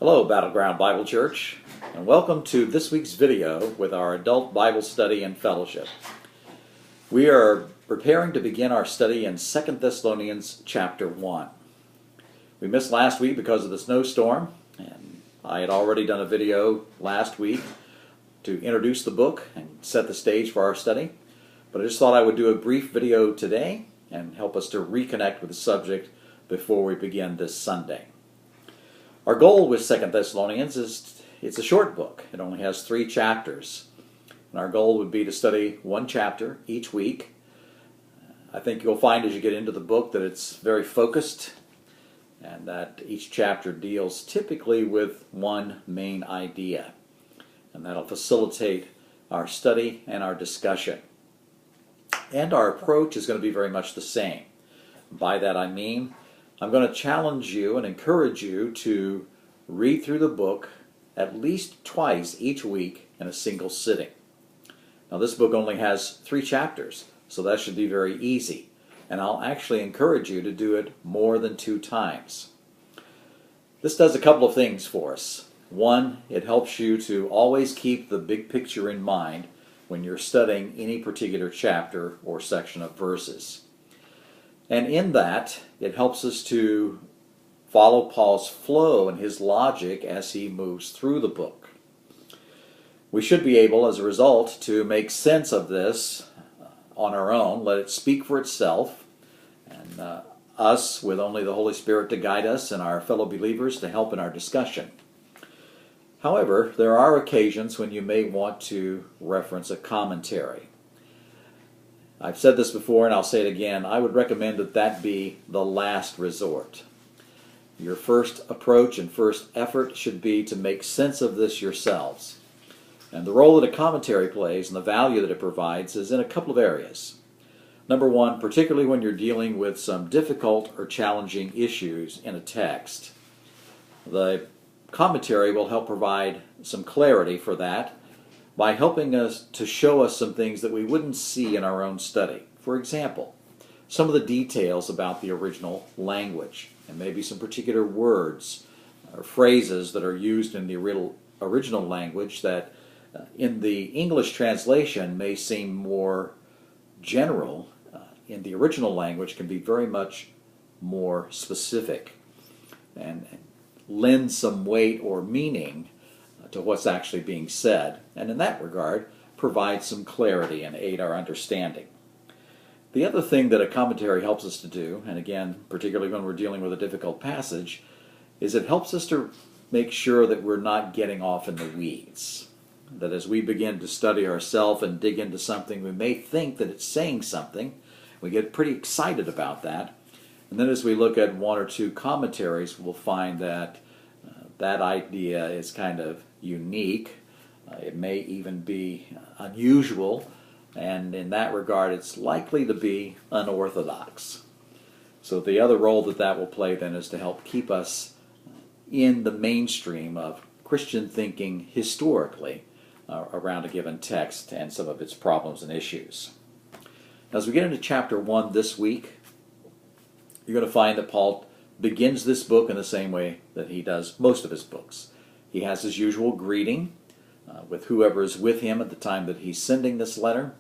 Hello, Battleground Bible Church, and welcome to this week's video with our adult Bible study and fellowship. We are preparing to begin our study in 2 Thessalonians chapter 1. We missed last week because of the snowstorm, and I had already done a video last week to introduce the book and set the stage for our study, but I just thought I would do a brief video today and help us to reconnect with the subject before we begin this Sunday. Our goal with 2 Thessalonians is it's a short book. It only has 3 chapters. And our goal would be to study one chapter each week. I think you'll find as you get into the book that it's very focused and that each chapter deals typically with one main idea. And that'll facilitate our study and our discussion. And our approach is going to be very much the same. By that I mean, I'm going to challenge you and encourage you to read through the book at least twice each week in a single sitting. Now this book only has 3 chapters, so that should be very easy. And I'll actually encourage you to do it more than 2 times. This does a couple of things for us. One, it helps you to always keep the big picture in mind when you're studying any particular chapter or section of verses. And in that, it helps us to follow Paul's flow and his logic as he moves through the book. We should be able, as a result, to make sense of this on our own, let it speak for itself, and us, with only the Holy Spirit to guide us and our fellow believers to help in our discussion. However, there are occasions when you may want to reference a commentary. I've said this before and I'll say it again. I would recommend that that be the last resort. Your first approach and first effort should be to make sense of this yourselves. And the role that a commentary plays and the value that it provides is in a couple of areas. Number one, particularly when you're dealing with some difficult or challenging issues in a text. The commentary will help provide some clarity for that by helping us to show us some things that we wouldn't see in our own study. For example, some of the details about the original language, and maybe some particular words or phrases that are used in the original language that in the English translation may seem more general, in the original language can be very much more specific and lend some weight or meaning to what's actually being said, and in that regard provide some clarity and aid our understanding. The other thing that a commentary helps us to do, and again, particularly when we're dealing with a difficult passage, is it helps us to make sure that we're not getting off in the weeds. That as we begin to study ourselves and dig into something, we may think that it's saying something. We get pretty excited about that. And then as we look at 1 or 2 commentaries, we'll find that that idea is kind of unique. It may even be unusual, and in that regard it's likely to be unorthodox. So the other role that that will play then is to help keep us in the mainstream of Christian thinking historically around a given text and some of its problems and issues. As we get into chapter 1 this week, you're going to find that Paul begins this book in the same way that he does most of his books. He has his usual greeting with whoever is with him at the time that he's sending this letter.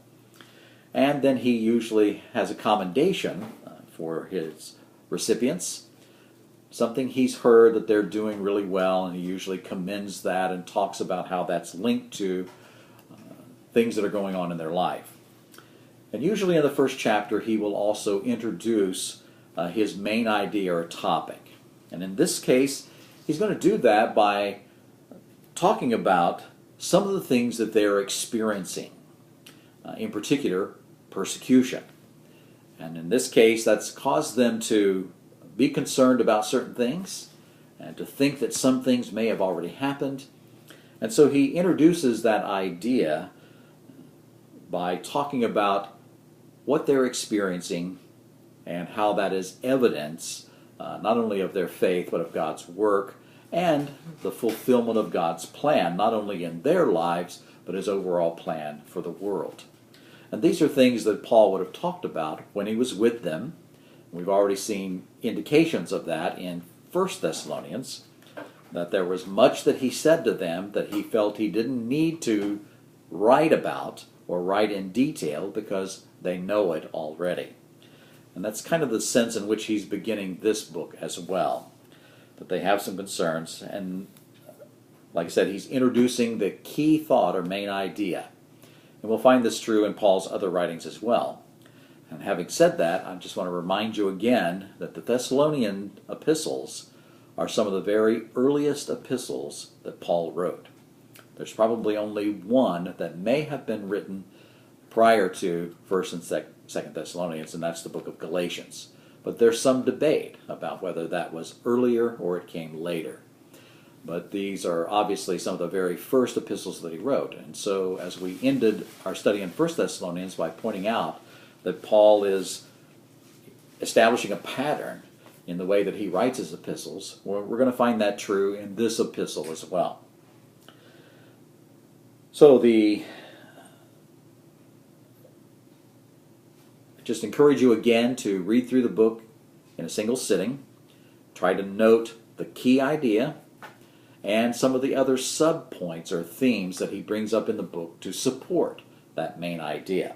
And then he usually has a commendation for his recipients, something he's heard that they're doing really well, and he usually commends that and talks about how that's linked to things that are going on in their life. And usually in the first chapter he will also introduce his main idea or topic. And in this case, he's going to do that by talking about some of the things that they're experiencing, in particular, persecution. And in this case, that's caused them to be concerned about certain things and to think that some things may have already happened. And so he introduces that idea by talking about what they're experiencing and how that is evidence not only of their faith but of God's work and the fulfillment of God's plan, not only in their lives but his overall plan for the world. And these are things that Paul would have talked about when he was with them. We've already seen indications of that in 1 Thessalonians, that there was much that he said to them that he felt he didn't need to write about or write in detail because they know it already. And that's kind of the sense in which he's beginning this book as well, that they have some concerns. And like I said, he's introducing the key thought or main idea. And we'll find this true in Paul's other writings as well. And having said that, I just want to remind you again that the Thessalonian epistles are some of the very earliest epistles that Paul wrote. There's probably only one that may have been written prior to 1st and 2nd Thessalonians, and that's the book of Galatians. But there's some debate about whether that was earlier or it came later. But these are obviously some of the very first epistles that he wrote. And so as we ended our study in 1 Thessalonians by pointing out that Paul is establishing a pattern in the way that he writes his epistles, we're going to find that true in this epistle as well. So just encourage you again to read through the book in a single sitting. Try to note the key idea and some of the other sub-points or themes that he brings up in the book to support that main idea.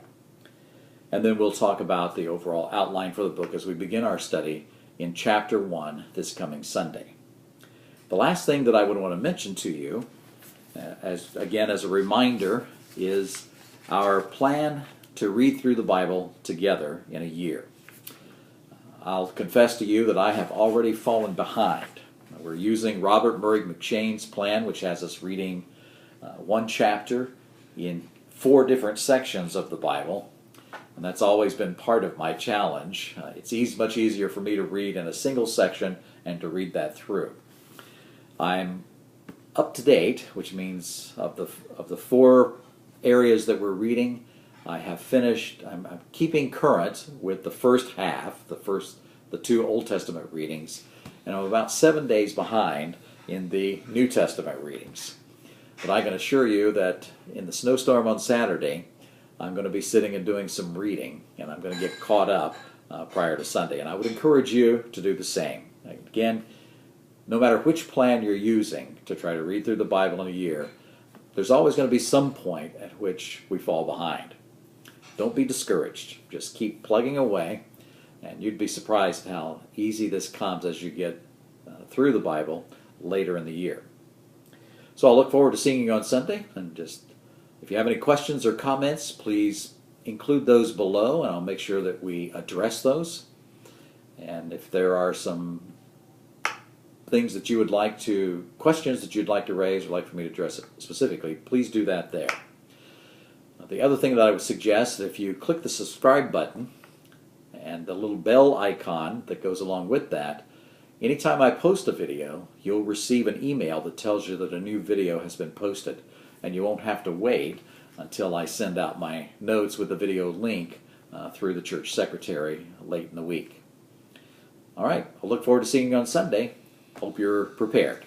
And then we'll talk about the overall outline for the book as we begin our study in chapter 1 this coming Sunday. The last thing that I would want to mention to you, as a reminder, is our plan to read through the Bible together in a year. I'll confess to you that I have already fallen behind. We're using Robert Murray McChain's plan, which has us reading one chapter in 4 different sections of the Bible. And that's always been part of my challenge. It's much easier for me to read in a single section and to read that through. I'm up to date, which means of the 4 areas that we're reading, I have finished. I'm keeping current with the first half, the 2 Old Testament readings, and I'm about 7 days behind in the New Testament readings. But I can assure you that in the snowstorm on Saturday, I'm going to be sitting and doing some reading, and I'm going to get caught up prior to Sunday. And I would encourage you to do the same. Again, no matter which plan you're using to try to read through the Bible in a year, there's always going to be some point at which we fall behind. Don't be discouraged. Just keep plugging away, and you'd be surprised how easy this comes as you get through the Bible later in the year. So I'll look forward to seeing you on Sunday, and if you have any questions or comments, please include those below, and I'll make sure that we address those. And if there are some things that you would like to, questions that you'd like to raise or like for me to address it specifically, please do that there. The other thing that I would suggest, if you click the subscribe button and the little bell icon that goes along with that, anytime I post a video, you'll receive an email that tells you that a new video has been posted, and you won't have to wait until I send out my notes with the video link through the church secretary late in the week. All right, I'll look forward to seeing you on Sunday. Hope you're prepared.